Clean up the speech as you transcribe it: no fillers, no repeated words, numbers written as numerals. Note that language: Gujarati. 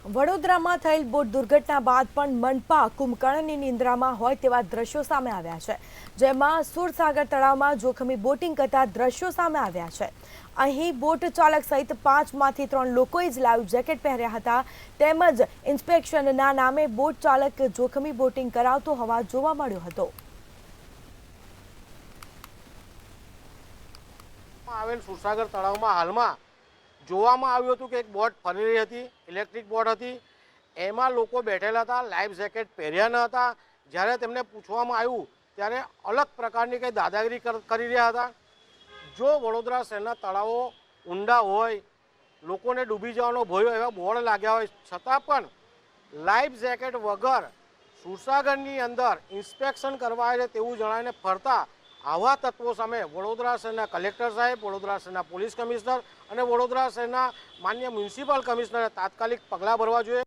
વડોદરામાં થયેલ બોટ દુર્ઘટના બાદ પણ મનપા કુંભકર્ણની નિંદ્રામાં હોય તેવા દ્રશ્યો સામે આવ્યા છે, જેમાં સુરસાગર તળાવમાં જોખમી બોટિંગ કરતા દ્રશ્યો સામે આવ્યા છે। અહીં બોટ ચાલક સહિત 5માંથી 3 લોકોએ જ લાઈવ જેકેટ પહેર્યા હતા, તેમજ ઇન્સ્પેક્શનના નામે બોટ ચાલક જોખમી બોટિંગ કરાવતો હોવા જોવા મળ્યો હતો। આવેલ સુરસાગર તળાવમાં હાલમાં જોવામાં આવ્યું હતું કે એક બોટ ફરી રહી હતી, ઇલેક્ટ્રિક બોટ હતી। એમાં લોકો બેઠેલા હતા, લાઈફ જેકેટ પહેર્યા ન હતા। જ્યારે તેમને પૂછવામાં આવ્યું ત્યારે અલગ પ્રકારની કંઈ દાદાગીરી કરી રહ્યા હતા। જો વડોદરા શહેરના તળાવો ઊંડા હોય, લોકોને ડૂબી જવાનો ભય હોય, એવા બોર્ડ લાગ્યા હોય છતાં પણ લાઈફ જેકેટ વગર સુરસાગરની અંદર ઇન્સ્પેક્શન કરવા આવે તેવું જણાવીને ફરતા આવા તત્વો સામે વડોદરા શહેરના કલેક્ટર સાહેબ, વડોદરા શહેરના પોલીસ કમિશનર અને વડોદરા શહેરના માન્ય મ્યુનિસિપલ કમિશનરે તાત્કાલિક પગલાં ભરવા જોઈએ।